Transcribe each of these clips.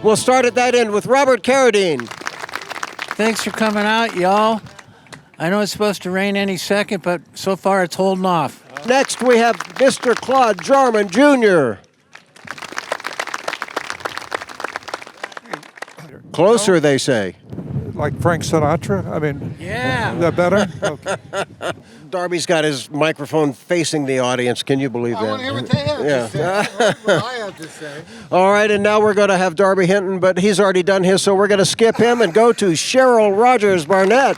We'll start at that end with Robert Carradine. Thanks for coming out, y'all. I know it's supposed to rain any second, but so far it's holding off. Next, we have Mr. Claude Jarman, Jr. Closer, they say. Like Frank Sinatra? I mean, Yeah. is that better? Okay. Darby's got his microphone facing the audience. Can you believe that? I want to hear what they have to say. What I have to say. All right, and now we're going to have Darby Hinton, but he's already done his, so we're going to skip him and go to Cheryl Rogers Barnett.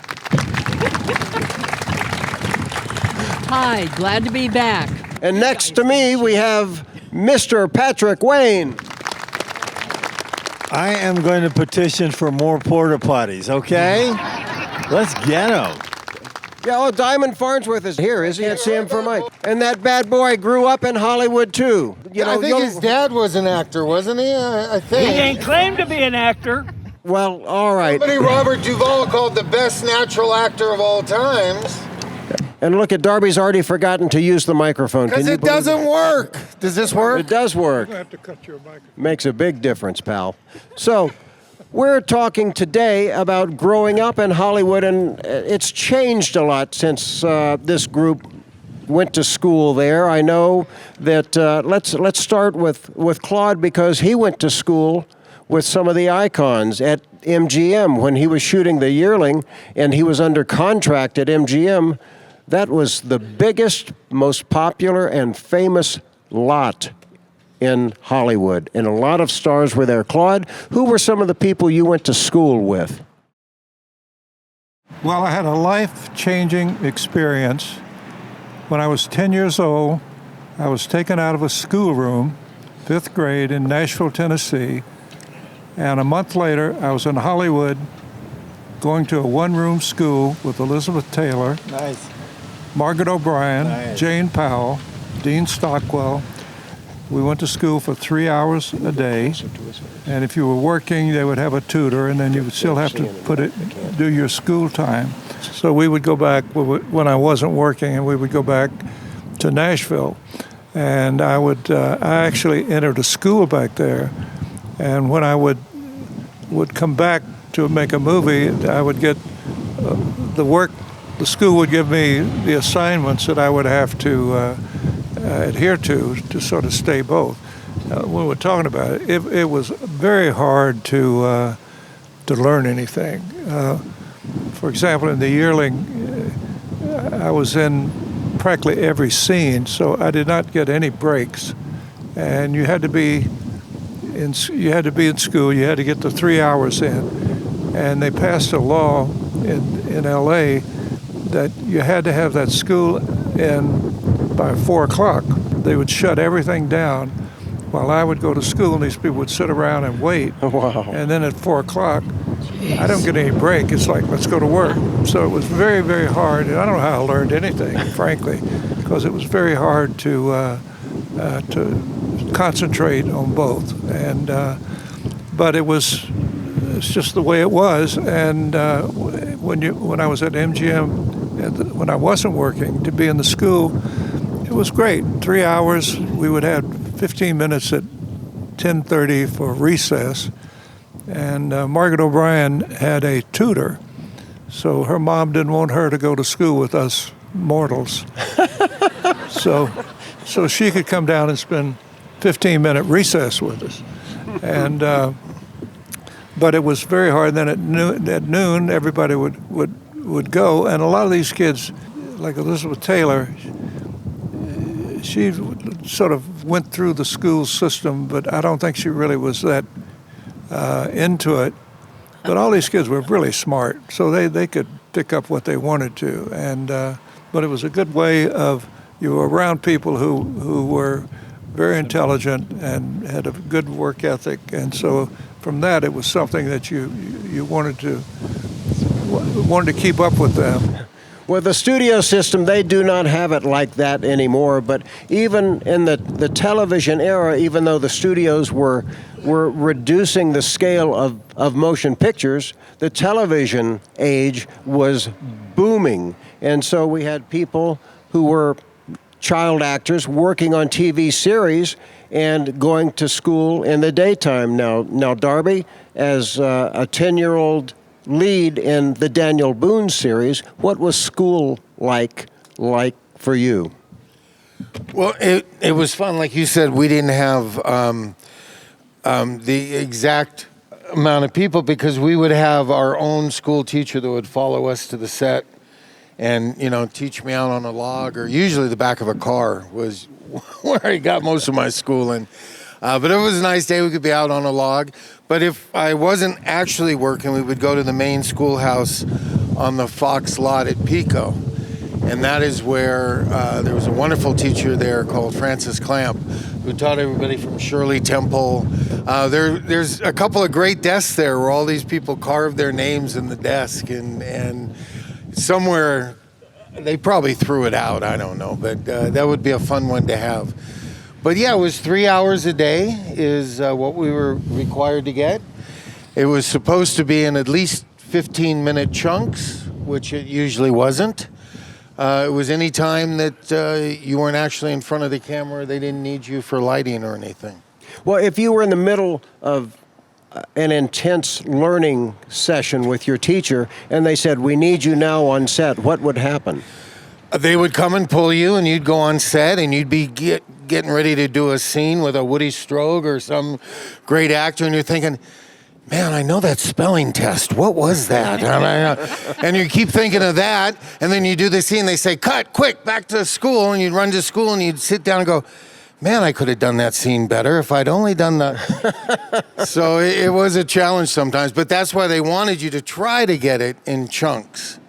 Hi, glad to be back. And next to me, we have Mr. Patrick Wayne. I am going to petition for more porta potties, okay? Let's get them. Yeah, well, Diamond Farnsworth is here, is he? Let's see him for Mike. And that bad boy grew up in Hollywood, too. I think his dad was an actor, wasn't he? I think. He ain't claimed to be an actor. Well, all right. Somebody Robert Duvall called the best natural actor of all times. And look at Darby's already forgotten to use the microphone. Because it doesn't work. Does this work? It does work. I have to cut your microphone. Makes a big difference, pal. So, we're talking today about growing up in Hollywood, and it's changed a lot since this group went to school there. I know that let's start with Claude, because he went to school with some of the icons at MGM when he was shooting The Yearling, and he was under contract at MGM. That was the biggest, most popular, and famous lot in Hollywood. And a lot of stars were there. Claude, who were some of the people you went to school with? Well, I had a life-changing experience. When I was 10 years old, I was taken out of a schoolroom, 5th grade in Nashville, Tennessee. And a month later, I was in Hollywood going to a one-room school with Elizabeth Taylor, Nice. Margaret O'Brien, Nice. Jane Powell, Dean Stockwell. We went to school for 3 hours a day, and if you were working, they would have a tutor, and then you would still have to do your school time. So we would go back when I wasn't working, and we would go back to Nashville, and I actually entered a school back there, and when I would come back to make a movie, I would get the work. The school would give me the assignments that I would have to adhere to sort of stay both. When we're talking about it, it was very hard to learn anything. For example, in The Yearling, I was in practically every scene, so I did not get any breaks. And you had to be in school. You had to get the 3 hours in, and they passed a law in L.A. that you had to have that school in by 4 o'clock. They would shut everything down while I would go to school, and these people would sit around and wait. Wow. And then at 4 o'clock, I don't get any break. It's like, let's go to work. So it was very, very hard. And I don't know how I learned anything, frankly, because it was very hard to concentrate on both. And but it's just the way it was. And when I was at MGM, and when I wasn't working, to be in the school, it was great. 3 hours. We would have 15 minutes at 10:30 for recess. And Margaret O'Brien had a tutor, so her mom didn't want her to go to school with us mortals. so she could come down and spend 15-minute recess with us. And but it was very hard. Then at noon, everybody would go, and a lot of these kids, like Elizabeth Taylor, she sort of went through the school system, but I don't think she really was that into it. But all these kids were really smart, so they could pick up what they wanted to. And but it was a good way of, you were around people who were very intelligent and had a good work ethic, and so from that it was something that you wanted to keep up with them. Well, the studio system, they do not have it like that anymore, but even in the television era, even though the studios were reducing the scale of motion pictures, the television age was booming. And so we had people who were child actors working on TV series and going to school in the daytime. Now Darby, as a 10-year-old lead in the Daniel Boone series, what was school like for you? Well, it was fun. Like you said, we didn't have the exact amount of people because we would have our own school teacher that would follow us to the set and, teach me out on a log, or usually the back of a car was where I got most of my schooling. But it was a nice day. We could be out on a log. But if I wasn't actually working, we would go to the main schoolhouse on the Fox lot at Pico. And that is where there was a wonderful teacher there called Francis Clamp, who taught everybody from Shirley Temple. There's a couple of great desks there where all these people carved their names in the desk, and somewhere they probably threw it out. I don't know, but that would be a fun one to have. But yeah, it was 3 hours a day is what we were required to get. It was supposed to be in at least 15-minute chunks, which it usually wasn't. It was any time that you weren't actually in front of the camera. They didn't need you for lighting or anything. Well, if you were in the middle of an intense learning session with your teacher and they said, "We need you now on set," what would happen? They would come and pull you, and you'd go on set, and you'd be getting ready to do a scene with a Woody Strode or some great actor, and you're thinking, man, I know that spelling test. What was that? And you keep thinking of that, and then you do the scene. They say, cut, quick, back to school. And you'd run to school, and you'd sit down and go, man, I could have done that scene better if I'd only done that. So it was a challenge sometimes. But that's why they wanted you to try to get it in chunks.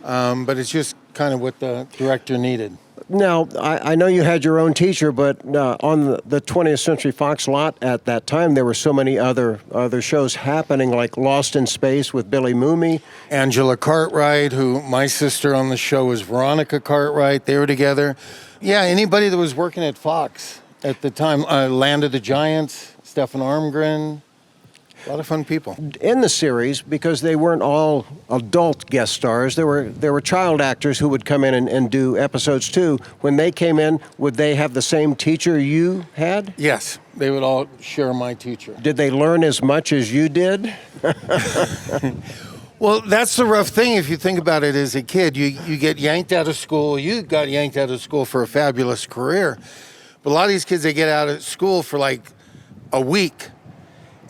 But it's just kind of what the director needed. Now, I know you had your own teacher, but on the 20th Century Fox lot at that time, there were so many other shows happening, like Lost in Space with Billy Mooney. Angela Cartwright, who my sister on the show was Veronica Cartwright. They were together. Yeah, anybody that was working at Fox at the time. Land of the Giants, Stephen Armgren. A lot of fun people. In the series, because they weren't all adult guest stars, there were child actors who would come in and do episodes too. When they came in, would they have the same teacher you had? Yes, they would all share my teacher. Did they learn as much as you did? Well, that's the rough thing if you think about it as a kid. You get yanked out of school. You got yanked out of school for a fabulous career. But a lot of these kids, they get out of school for like a week,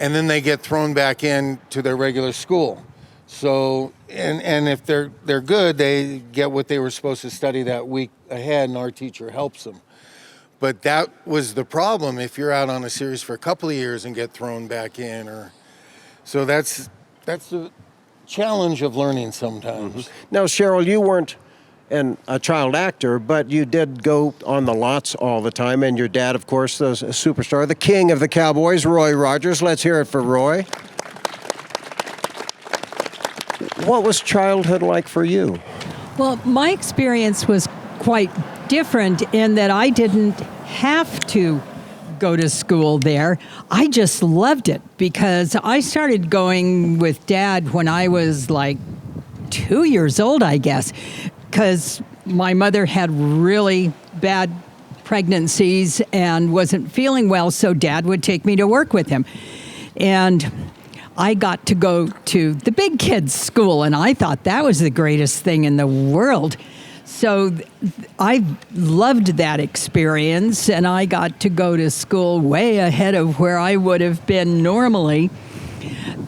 and then they get thrown back into their regular school. So, and if they're good, they get what they were supposed to study that week ahead, and our teacher helps them. But that was the problem if you're out on a series for a couple of years and get thrown back in. So that's the challenge of learning sometimes. Mm-hmm. Now, Cheryl, you weren't a child actor, but you did go on the lots all the time, and your dad, of course, the superstar, the king of the Cowboys, Roy Rogers. Let's hear it for Roy. What was childhood like for you? Well, my experience was quite different in that I didn't have to go to school there. I just loved it because I started going with Dad when I was like 2 years old, I guess, because my mother had really bad pregnancies and wasn't feeling well, so Dad would take me to work with him. And I got to go to the big kids' school, and I thought that was the greatest thing in the world. So I loved that experience, and I got to go to school way ahead of where I would have been normally.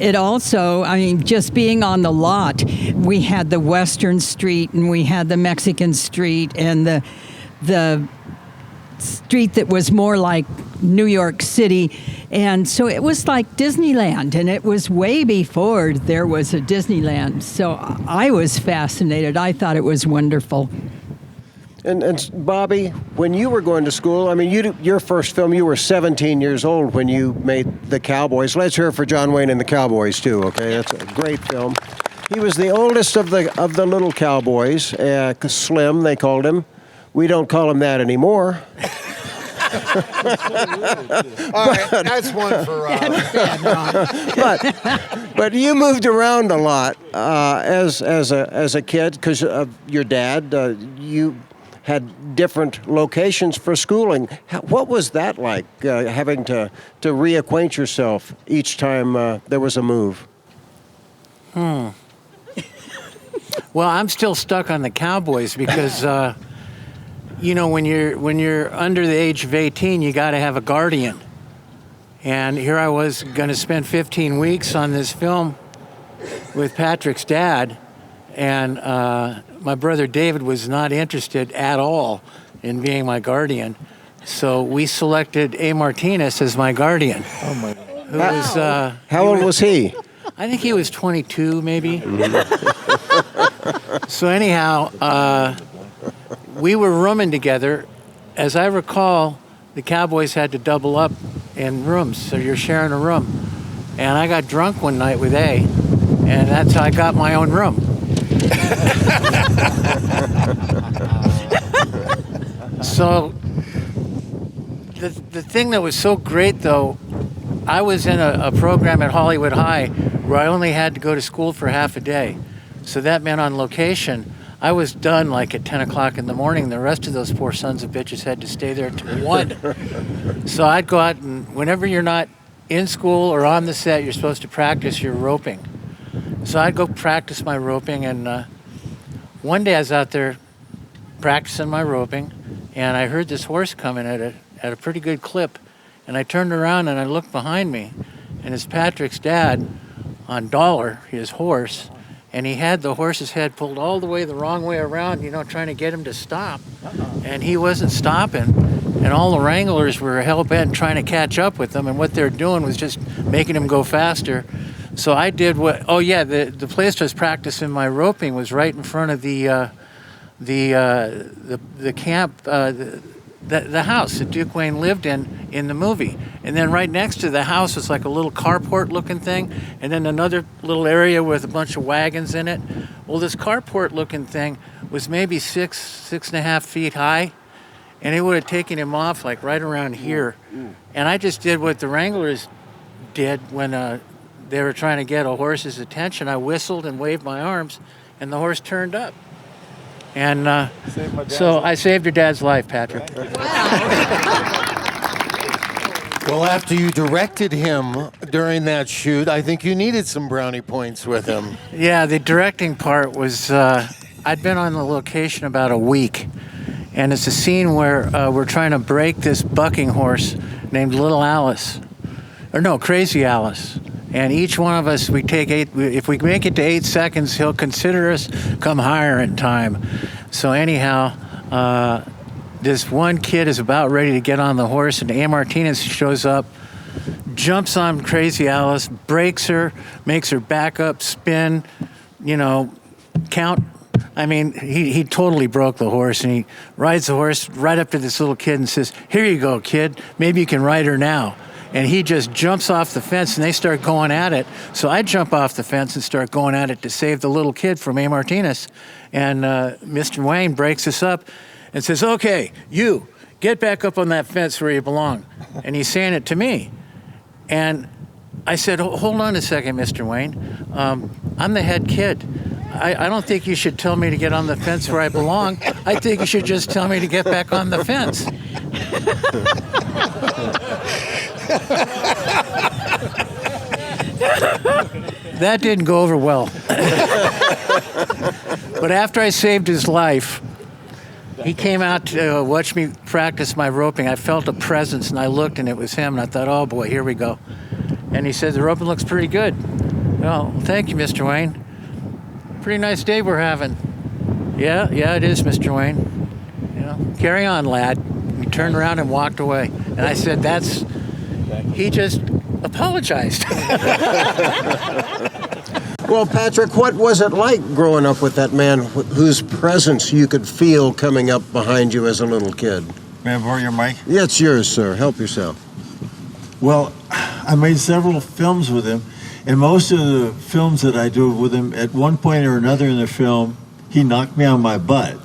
It also, just being on the lot, we had the Western Street, and we had the Mexican Street, and the street that was more like New York City. And so it was like Disneyland, and it was way before there was a Disneyland. So I was fascinated. I thought it was wonderful. And Bobby, when you were going to school, your first film, you were 17 years old when you made The Cowboys. Let's hear it for John Wayne and the Cowboys too, okay? That's a great film. He was the oldest of the little cowboys, Slim, they called him. We don't call him that anymore. All right, that's one for But you moved around a lot as a kid because of your dad. had different locations for schooling. What was that like, having to reacquaint yourself each time there was a move? Well, I'm still stuck on the Cowboys because, when you're under the age of 18, you got to have a guardian. And here I was going to spend 15 weeks on this film with Patrick's dad, and my brother David was not interested at all in being my guardian. So we selected A. Martinez as my guardian. Oh my! Who was, How old was he? I think he was 22, maybe. So anyhow, we were rooming together. As I recall, the Cowboys had to double up in rooms, so you're sharing a room. And I got drunk one night with A, and that's how I got my own room. So the thing that was so great, though, I was in a program at Hollywood High where I only had to go to school for half a day. So that meant on location, I was done like at 10 o'clock in the morning. The rest of those poor sons of bitches had to stay there till 1. So I'd go out, and whenever you're not in school or on the set, you're supposed to practice your roping. So I'd go practice my roping, and one day I was out there practicing my roping, and I heard this horse coming at a pretty good clip. And I turned around and I looked behind me, and it's Patrick's dad on Dollar, his horse, and he had the horse's head pulled all the way the wrong way around, trying to get him to stop. And he wasn't stopping, and all the wranglers were hell-bent trying to catch up with him, and what they're doing was just making him go faster. So I did the place I was practicing my roping was right in front of the camp, the house that Duke Wayne lived in the movie. And then right next to the house was like a little carport looking thing, and then another little area with a bunch of wagons in it. Well, this carport looking thing was maybe 6.5 feet high, and it would have taken him off like right around here. And I just did what the wranglers did when they were trying to get a horse's attention. I whistled and waved my arms, and the horse turned up. And so I saved your dad's life, Patrick. Well, after you directed him during that shoot, I think you needed some brownie points with him. Yeah, the directing part was, I'd been on the location about a week, and it's a scene where we're trying to break this bucking horse named Little Alice, Crazy Alice. And each one of us, we take 8, if we make it to 8 seconds, he'll consider us come higher in time. So anyhow, this one kid is about ready to get on the horse, and A. Martinez shows up, jumps on Crazy Alice, breaks her, makes her back up, spin, count. I mean, he totally broke the horse, and he rides the horse right up to this little kid and says, "Here you go, kid. Maybe you can ride her now." And he just jumps off the fence, and they start going at it. So I jump off the fence and start going at it to save the little kid from A. Martinez. And Mr. Wayne breaks us up and says, "Okay, you, get back up on that fence where you belong." And he's saying it to me. And I said, "Hold on a second, Mr. Wayne. I'm the head kid. I don't think you should tell me to get on the fence where I belong. I think you should just tell me to get back on the fence." That didn't go over well. But after I saved his life, he came out to watch me practice my roping. I felt a presence, and I looked, and it was him, and I thought, "Oh boy, here we go." And he said, "The roping looks pretty good." "Well, thank you, Mr. Wayne. Pretty nice day we're having." Yeah, it is, Mr. Wayne. Carry on, lad." He turned around and walked away. And I said, he just apologized. Well, Patrick, what was it like growing up with that man whose presence you could feel coming up behind you as a little kid? May I borrow your mic? Yeah, it's yours, sir. Help yourself. Well, I made several films with him, and most of the films that I do with him, at one point or another in the film, he knocked me on my butt.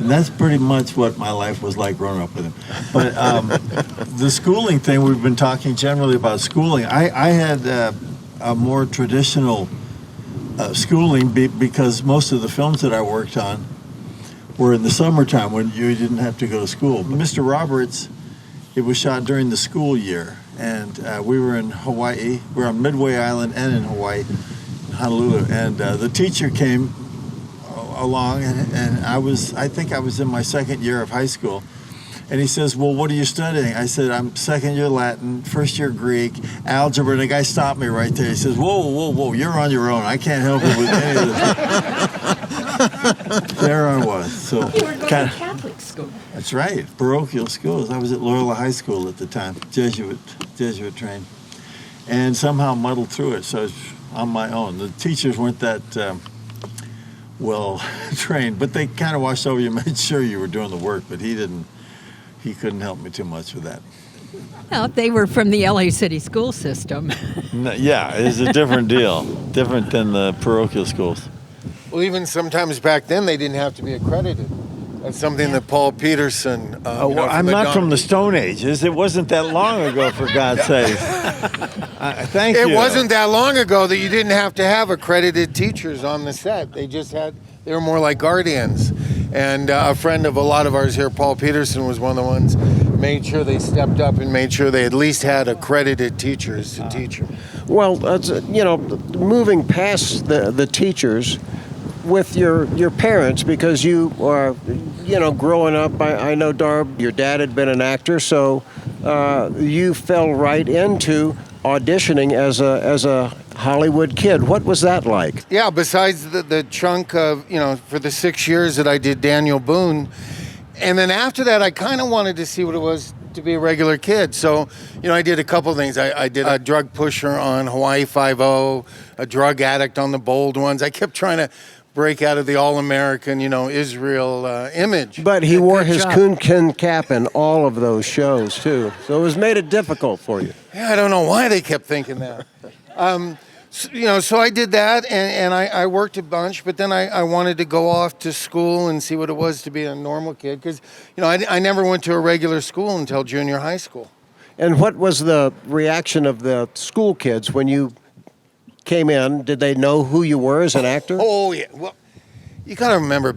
And that's pretty much what my life was like growing up with him. But the schooling thing, we've been talking generally about schooling. I had a more traditional schooling because most of the films that I worked on were in the summertime when you didn't have to go to school. Mr. Roberts, it was shot during the school year, and we were in Hawaii. We were on Midway Island and in Hawaii, Honolulu, and the teacher came along, and I think I was in my second year of high school. And he says, well, what are you studying? I said, I'm second year Latin, first year Greek, algebra. And the guy stopped me right there. He says, whoa, you're on your own. I can't help you with any of this. There I was. So, You were going to Catholic school. that's right, parochial schools. I was at Loyola High School at the time, Jesuit trained. And somehow muddled through it, so it's on my own. The teachers weren't that well trained, but they kind of watched over you, made sure you were doing the work, but he couldn't help me too much with that. Well, they were from the LA City school system. No, yeah, it's a different deal, different than the parochial schools. Well, even sometimes back then they didn't have to be accredited. That's something that Paul Peterson. I'm not from the Stone Ages. It wasn't that long ago, for God's sake. Thank you. It wasn't that long ago that you didn't have to have accredited teachers on the set. They were more like guardians. And a friend of a lot of ours here, Paul Peterson, was one of the ones made sure they stepped up and made sure they at least had accredited teachers to teach them. Well, moving past the teachers, with your parents, because you are, growing up, I know, Darb, your dad had been an actor, so you fell right into auditioning as a Hollywood kid. What was that like? Yeah, besides the chunk of, for the 6 years that I did Daniel Boone, and then after that, I kind of wanted to see what it was to be a regular kid. So, I did a couple things. I did a drug pusher on Hawaii Five-0, a drug addict on the Bold Ones. I kept trying to break out of the all-American, Israel image. But he wore his job. coon cap in all of those shows, too. So it was made it difficult for you. Yeah, I don't know why they kept thinking that. So I did that, and I worked a bunch, but then I wanted to go off to school and see what it was to be a normal kid, because, I never went to a regular school until junior high school. And what was the reaction of the school kids when you came in? Did they know who you were as an actor? Oh, yeah. Well, you got to remember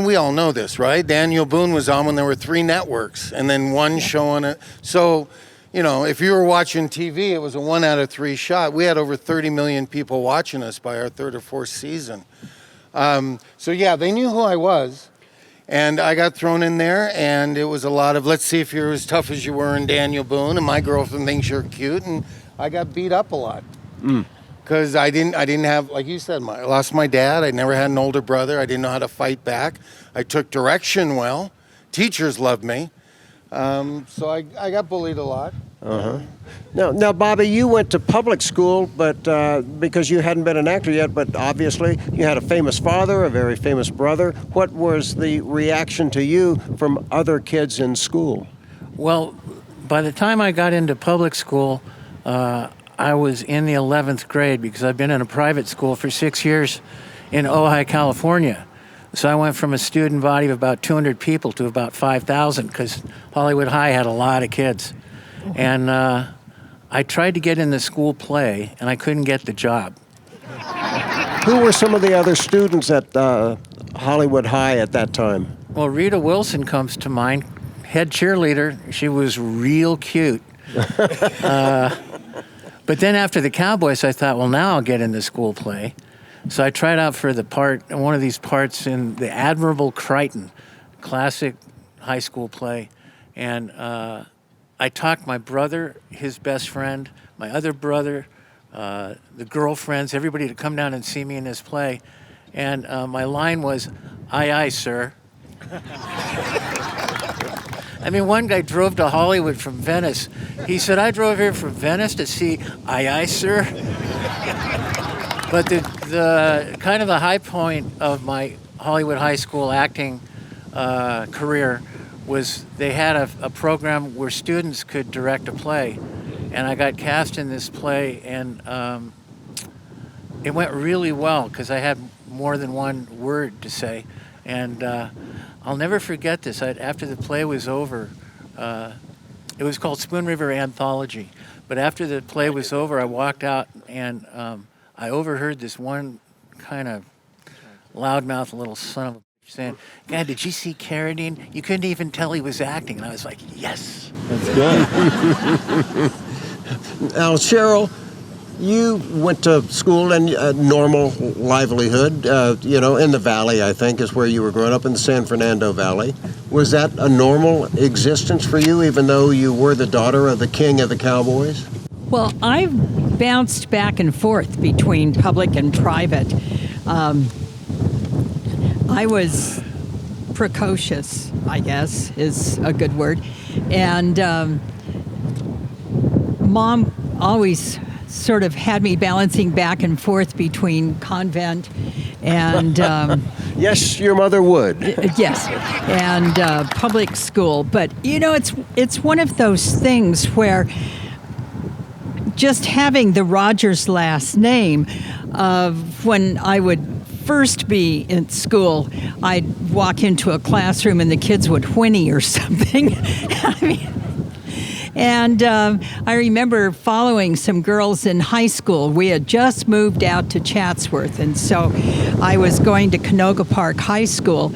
we all know this, right? Daniel Boone was on when there were 3 networks and then one show on it. So, if you were watching TV, it was a 1 out of 3 shot. We had over 30 million people watching us by our 3rd or 4th season. So, yeah, they knew who I was. And I got thrown in there, and it was a lot of, let's see if you're as tough as you were in Daniel Boone, and my girlfriend thinks you're cute, and I got beat up a lot. Because I didn't have, like you said, I lost my dad. I never had an older brother. I didn't know how to fight back. I took direction well. Teachers loved me. So I got bullied a lot. Now, Bobby, you went to public school, but because you hadn't been an actor yet, but obviously you had a famous father, a very famous brother. What was the reaction to you from other kids in school? Well, by the time I got into public school, I was in the 11th grade, because I've been in a private school for 6 years in Ojai, California. So I went from a student body of about 200 people to about 5,000, because Hollywood High had a lot of kids. And I tried to get in the school play, and I couldn't get the job. Who were some of the other students at Hollywood High at that time? Well, Rita Wilson comes to mind, head cheerleader. She was real cute. But then after the Cowboys, I thought, well, now I'll get in the school play. So I tried out for one of these parts in the Admirable Crichton, classic high school play. And I talked my brother, his best friend, my other brother, the girlfriends, everybody to come down and see me in this play. And my line was, "Aye, aye, sir." I mean, one guy drove to Hollywood from Venice. He said, "I drove here from Venice to see Aye, aye, sir." But the kind of the high point of my Hollywood High School acting career was they had a program where students could direct a play. And I got cast in this play, and it went really well because I had more than one word to say. And I'll never forget this. After the play was over, it was called Spoon River Anthology. But after the play was over, I walked out, and I overheard this one kind of loudmouth little son of a saying, God, did you see Carradine? You couldn't even tell he was acting. And I was like, yes. That's good. Now, Cheryl, you went to school in normal livelihood, in the Valley, I think, is where you were growing up, in the San Fernando Valley. Was that a normal existence for you, even though you were the daughter of the king of the cowboys? Well, I bounced back and forth between public and private. I was precocious, I guess, is a good word. And Mom always sort of had me balancing back and forth between convent and Yes, your mother would. yes, and public school. But it's one of those things where just having the Rogers last name, when I would first be in school, I'd walk into a classroom and the kids would whinny or something. I remember following some girls in high school. We had just moved out to Chatsworth, and so I was going to Canoga Park High School,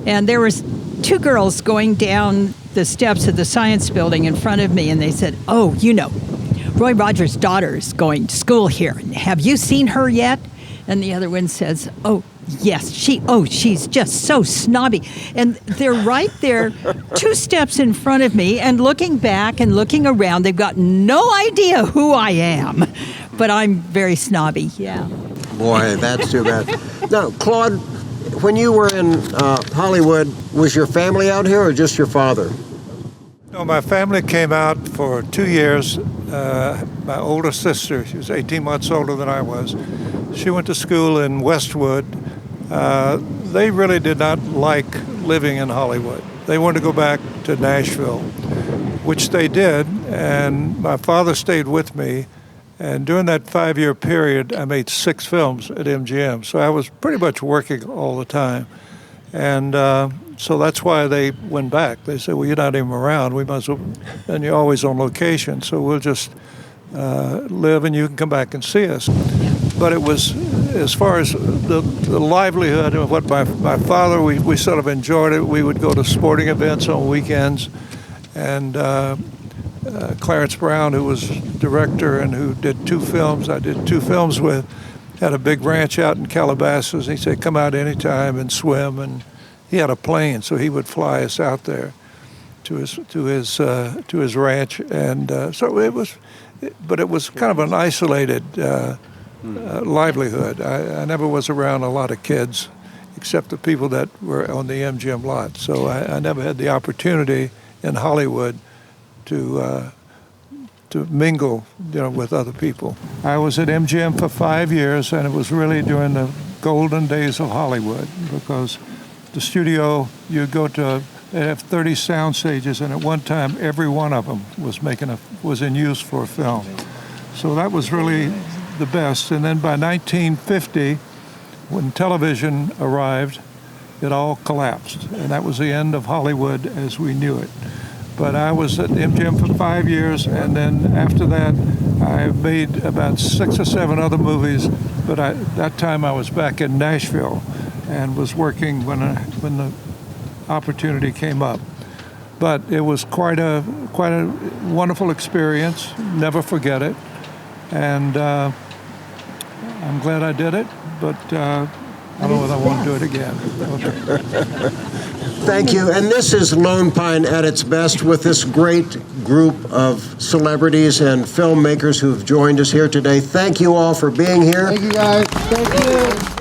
and there was two girls going down the steps of the science building in front of me, and they said, "Oh, Roy Rogers' daughter is going to school here. Have you seen her yet?" And the other one says, "Oh, yes, she's just so snobby." And they're right there, 2 steps in front of me, and looking back and looking around. They've got no idea who I am, but I'm very snobby, yeah. Boy, that's too bad. Now, Claude, when you were in Hollywood, was your family out here or just your father? No, my family came out for 2 years. My older sister, she was 18 months older than I was. She went to school in Westwood. They really did not like living in Hollywood. They wanted to go back to Nashville, which they did, and my father stayed with me. And during that 5-year period, I made 6 films at MGM. So I was pretty much working all the time. And so that's why they went back. They said, "Well, you're not even around. We might as well, and you're always on location, so we'll just live and you can come back and see us." But it was, as far as the livelihood of what my father, we sort of enjoyed it. We would go to sporting events on weekends. And Clarence Brown, who was director and who did 2 films, I did 2 films with, had a big ranch out in Calabasas. He said, "Come out anytime and swim." And he had a plane, so he would fly us out there to his ranch. And so it was kind of an isolated livelihood. I never was around a lot of kids, except the people that were on the MGM lot. So I never had the opportunity in Hollywood to mingle, with other people. I was at MGM for 5 years, and it was really during the golden days of Hollywood, because the studio, you go to, they have 30 sound stages, and at one time, every one of them was in use for a film. So that was really the best. And then by 1950, when television arrived, it all collapsed, and that was the end of Hollywood as we knew it. But I was at MGM for 5 years, and then after that, I made about 6 or 7 other movies. But that time I was back in Nashville, and was working when the opportunity came up. But it was quite a wonderful experience. Never forget it, and I'm glad I did it. But I don't know whether I want to do it again. Okay. Thank you. And this is Lone Pine at its best, with this great group of celebrities and filmmakers who've joined us here today. Thank you all for being here. Thank you, guys. Thank you.